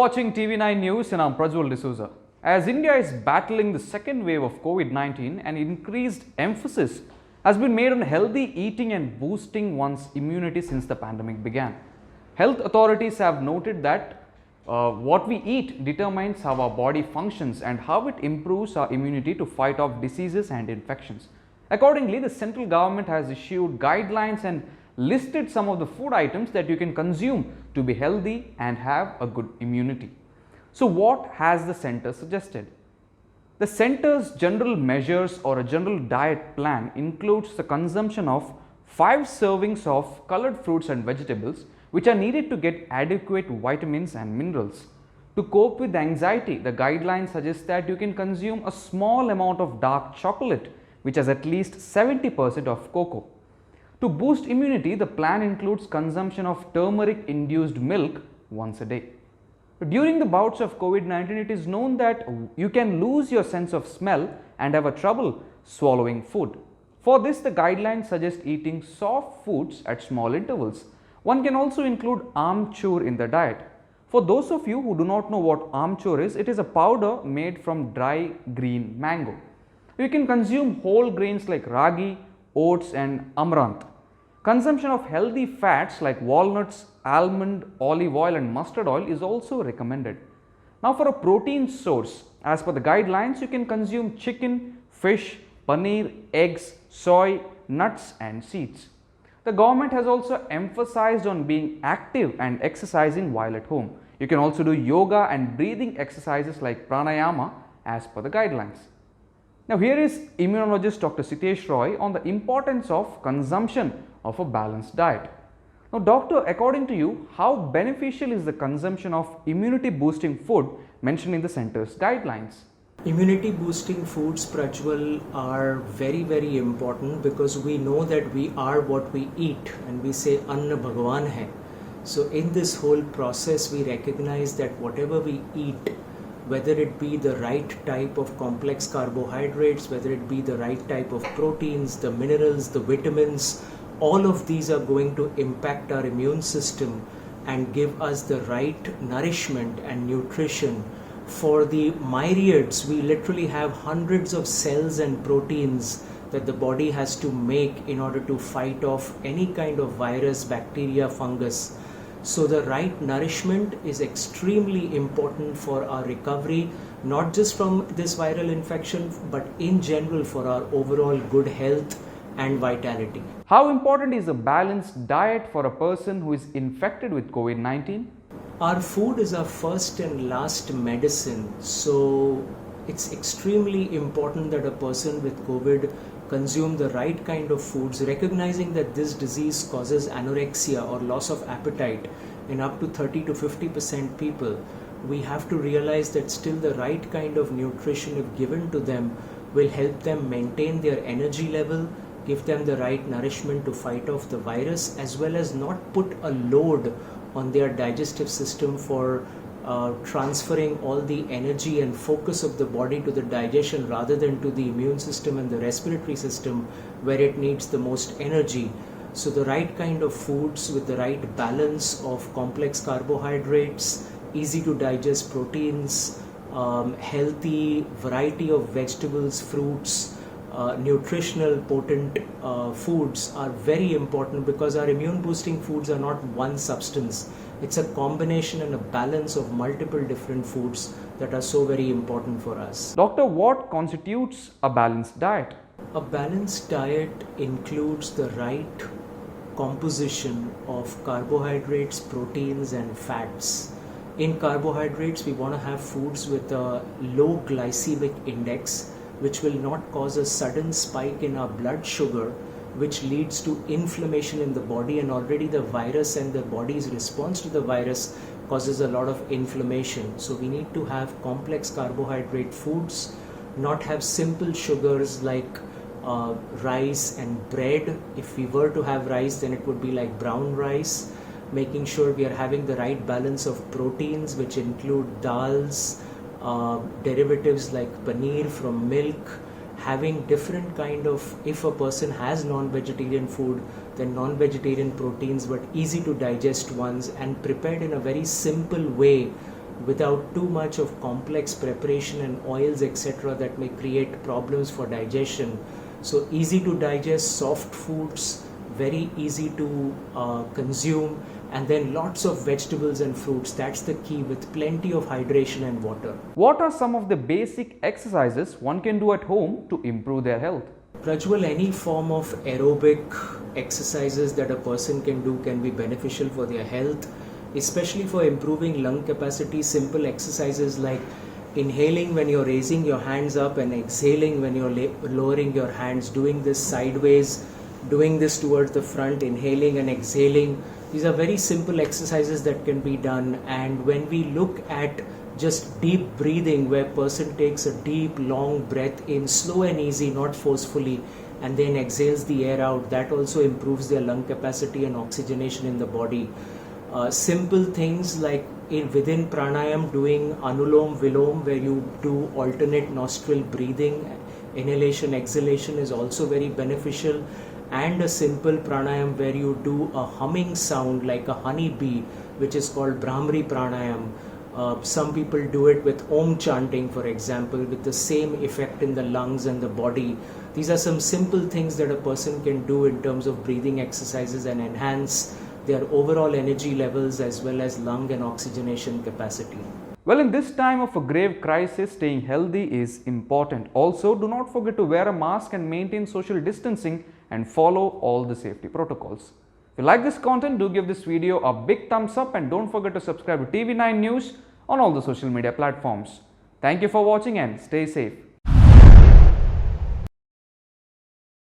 watching TV9 News and I'm Prajwal D'Souza. As India is battling the second wave of COVID-19, an increased emphasis has been made on healthy eating and boosting one's immunity since the pandemic began. Health authorities have noted that what we eat determines how our body functions and how it improves our immunity to fight off diseases and infections. Accordingly, the central government has issued guidelines and listed some of the food items that you can consume to be healthy and have a good immunity. So what has the center suggested? The center's general measures or a general diet plan includes the consumption of 5 servings of colored fruits and vegetables which are needed to get adequate vitamins and minerals. To cope with anxiety, the guidelines suggest that you can consume a small amount of dark chocolate which has at least 70% of cocoa. To boost immunity, the plan includes consumption of turmeric-induced milk once a day. During the bouts of COVID-19, it is known that you can lose your sense of smell and have a trouble swallowing food. For this, the guidelines suggest eating soft foods at small intervals. One can also include amchur in the diet. For those of you who do not know what amchur is, it is a powder made from dry green mango. You can consume whole grains like ragi, oats and amaranth. Consumption of healthy fats like walnuts, almond, olive oil and mustard oil is also recommended. Now for a protein source, as per the guidelines, you can consume chicken, fish, paneer, eggs, soy, nuts and seeds. The government has also emphasized on being active and exercising while at home. You can also do yoga and breathing exercises like pranayama as per the guidelines. Now here is immunologist Dr. Sitesh Roy on the importance of consumption of a balanced diet. Now doctor, according to you, how beneficial is the consumption of immunity boosting food mentioned in the center's guidelines? Immunity boosting foods, Prajwal, are very important because we know that we are what we eat and we say Anna Bhagwan hai. So in this whole process we recognize that whatever we eat, whether it be the right type of complex carbohydrates, whether it be the right type of proteins, the minerals, the vitamins, all of these are going to impact our immune system and give us the right nourishment and nutrition. For the myriads, we literally have hundreds of cells and proteins that the body has to make in order to fight off any kind of virus, bacteria, fungus. So the right nourishment is extremely important for our recovery, not just from this viral infection, but in general for our overall good health and vitality. How important is a balanced diet for a person who is infected with COVID-19? Our food is our first and last medicine, so it's extremely important that a person with COVID consume the right kind of foods, recognizing that this disease causes anorexia or loss of appetite in up to 30 to 50% people. We have to realize that still the right kind of nutrition, if given to them, will help them maintain their energy level, give them the right nourishment to fight off the virus, as well as not put a load on their digestive system for transferring all the energy and focus of the body to the digestion rather than to the immune system and the respiratory system where it needs the most energy. So the right kind of foods with the right balance of complex carbohydrates, easy to digest proteins, healthy variety of vegetables, fruits, nutritional potent foods are very important because our immune boosting foods are not one substance. It's a combination and a balance of multiple different foods that are so very important for us. Doctor, what constitutes a balanced diet? A balanced diet includes the right composition of carbohydrates, proteins and fats. In carbohydrates, we want to have foods with a low glycemic index, which will not cause a sudden spike in our blood sugar, which leads to inflammation in the body, and already the virus and the body's response to the virus causes a lot of inflammation. So we need to have complex carbohydrate foods, not have simple sugars like rice and bread. If we were to have rice, then it would be like brown rice. Making sure we are having the right balance of proteins, which include dals, derivatives like paneer from milk, having different kind of, if a person has non-vegetarian food, then non-vegetarian proteins but easy to digest ones and prepared in a very simple way without too much of complex preparation and oils, etc., that may create problems for digestion. So easy to digest, soft foods, very easy to consume, and then lots of vegetables and fruits. That's the key, with plenty of hydration and water. What are some of the basic exercises one can do at home to improve their health? Prajwal, any form of aerobic exercises that a person can do can be beneficial for their health, especially for improving lung capacity. Simple exercises like inhaling when you're raising your hands up and exhaling when you're lowering your hands, doing this sideways, doing this towards the front, inhaling and exhaling. These are very simple exercises that can be done. And when we look at just deep breathing, where person takes a deep long breath in, slow and easy, not forcefully, and then exhales the air out, that also improves their lung capacity and oxygenation in the body. Simple things like within pranayam, doing anulom vilom, where you do alternate nostril breathing, inhalation exhalation, is also very beneficial. And a simple pranayam where you do a humming sound like a honey bee, which is called Brahmari pranayam. Some people do it with Om chanting, for example, with the same effect in the lungs and the body. These are some simple things that a person can do in terms of breathing exercises and enhance their overall energy levels as well as lung and oxygenation capacity. Well, in this time of a grave crisis, staying healthy is important. Also, do not forget to wear a mask and maintain social distancing and follow all the safety protocols. If you like this content, do give this video a big thumbs up and don't forget to subscribe to TV9 News on all the social media platforms. Thank you for watching and stay safe.